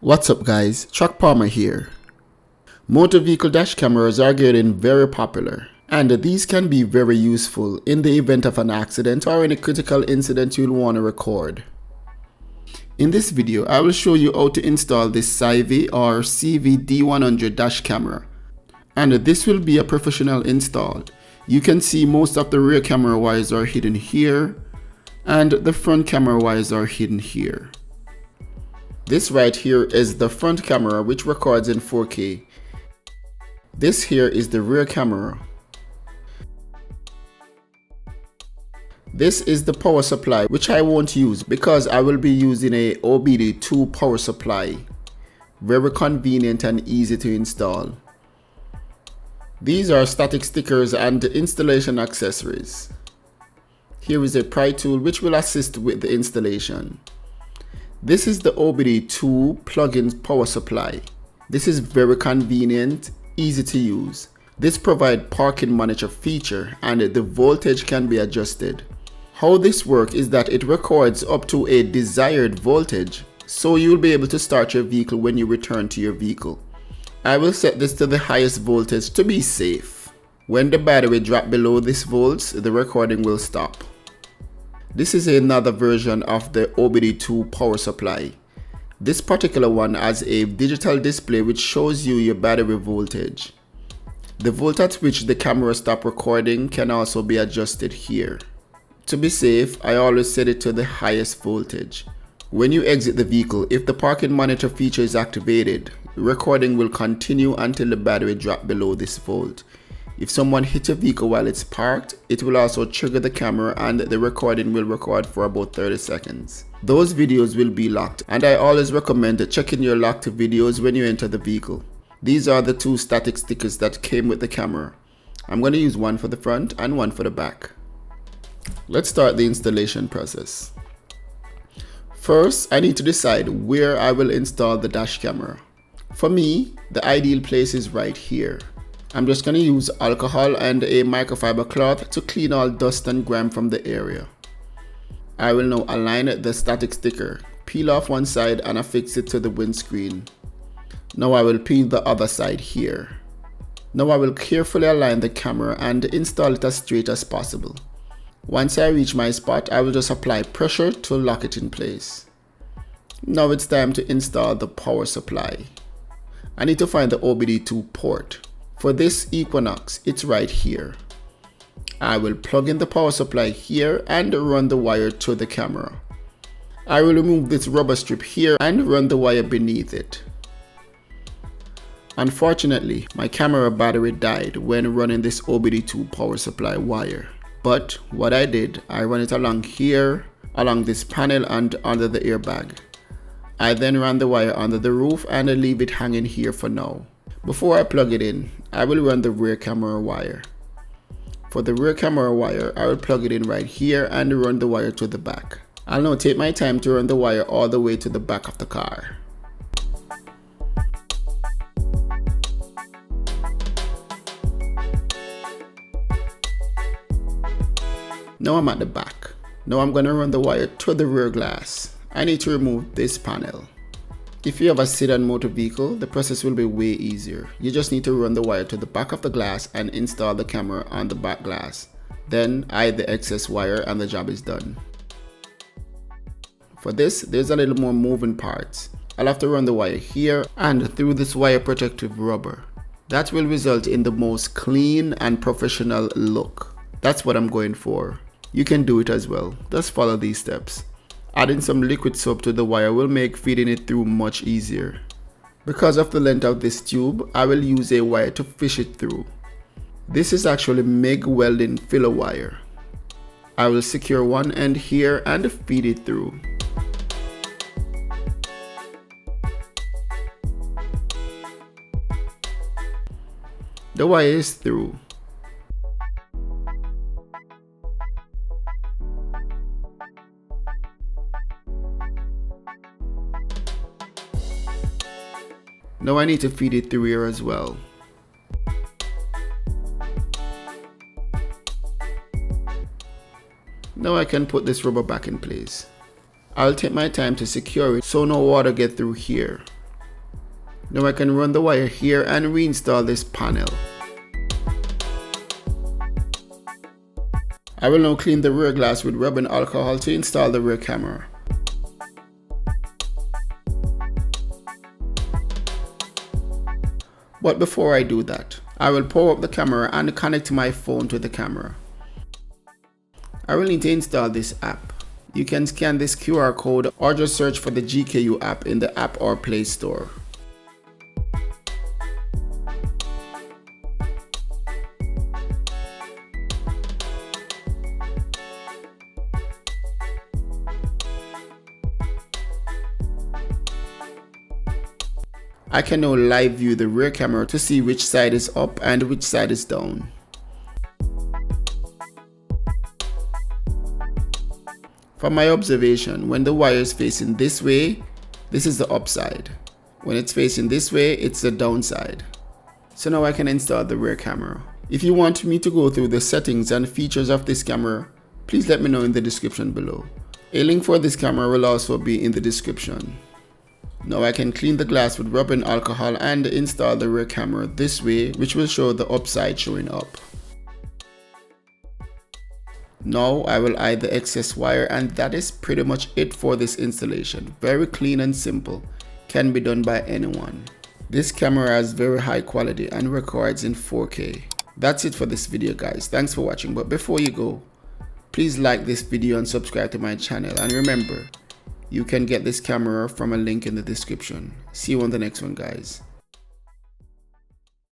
What's up guys, Chuck Palmer here. Motor vehicle dash cameras are getting very popular, and these can be very useful in the event of an accident or any critical incident you'll want to record. In this video, I will show you how to install this CIEVIE or CIEVIE D100 dash camera, and this will be a professional install. You can see most of the rear camera wires are hidden here, and the front camera wires are hidden here. This right here is the front camera, which records in 4K. This here is the rear camera. This is the power supply, which I won't use because I will be using a OBD2 power supply. Very convenient and easy to install. These are static stickers and installation accessories. Here is a pry tool which will assist with the installation. This is the OBD2 plug-in power supply. This is very convenient, easy to use. This provides parking monitor feature and the voltage can be adjusted. How this works is that it records up to a desired voltage, so you'll be able to start your vehicle when you return to your vehicle. I will set this to the highest voltage to be safe. When the battery drops below this volts, the recording will stop. This is another version of the OBD2 power supply. This particular one has a digital display which shows you your battery voltage. The volt at which the camera stops recording can also be adjusted here. To be safe, I always set it to the highest voltage. When you exit the vehicle, if the parking monitor feature is activated, the recording will continue until the battery drops below this volt. If someone hits your vehicle while it's parked, it will also trigger the camera and the recording will record for about 30 seconds. Those videos will be locked, and I always recommend checking your locked videos when you enter the vehicle. These are the two static stickers that came with the camera. I'm going to use one for the front and one for the back. Let's start the installation process. First, I need to decide where I will install the dash camera. For me, the ideal place is right here. I'm just going to use alcohol and a microfiber cloth to clean all dust and grime from the area. I will now align the static sticker, peel off one side and affix it to the windscreen. Now I will peel the other side here. Now I will carefully align the camera and install it as straight as possible. Once I reach my spot, I will just apply pressure to lock it in place. Now it's time to install the power supply. I need to find the OBD2 port. For this Equinox, it's right here. I will plug in the power supply here and run the wire to the camera. I will remove this rubber strip here and run the wire beneath it. Unfortunately, my camera battery died when running this OBD2 power supply wire. But what I did, I run it along here, along this panel and under the airbag. I then ran the wire under the roof and I leave it hanging here for now. Before I plug it in, I will run the rear camera wire. For the rear camera wire, I will plug it in right here and run the wire to the back. I'll now take my time to run the wire all the way to the back of the car. Now I'm at the back. Now I'm going to run the wire to the rear glass. I need to remove this panel. If you have a sedan motor vehicle, the process will be way easier. You just need to run the wire to the back of the glass and install the camera on the back glass. Then hide the excess wire and the job is done. For this, there's a little more moving parts. I'll have to run the wire here and through this wire protective rubber. That will result in the most clean and professional look. That's what I'm going for. You can do it as well. Just follow these steps. Adding some liquid soap to the wire will make feeding it through much easier. Because of the length of this tube, I will use a wire to fish it through. This is actually MIG welding filler wire. I will secure one end here and feed it through. The wire is through. Now I need to feed it through here as well. Now I can put this rubber back in place. I'll take my time to secure it so no water gets through here. Now I can run the wire here and reinstall this panel. I will now clean the rear glass with rubbing alcohol to install the rear camera. But before I do that, I will power up the camera and connect my phone to the camera. I will need to install this app. You can scan this QR code or just search for the GKU app in the App or Play Store. I can now live view the rear camera to see which side is up and which side is down. From my observation, when the wire is facing this way, this is the up side. When it's facing this way, it's the down side. So now I can install the rear camera. If you want me to go through the settings and features of this camera, please let me know in the description below. A link for this camera will also be in the description. Now I can clean the glass with rubbing alcohol and install the rear camera this way, which will show the upside showing up. Now I will eye the excess wire, and that is pretty much it for this installation. Very clean and simple, can be done by anyone. This camera has very high quality and records in 4K. That's it for this video guys, thanks for watching. But before you go, please like this video and subscribe to my channel, and remember, you can get this camera from a link in the description. See you on the next one guys.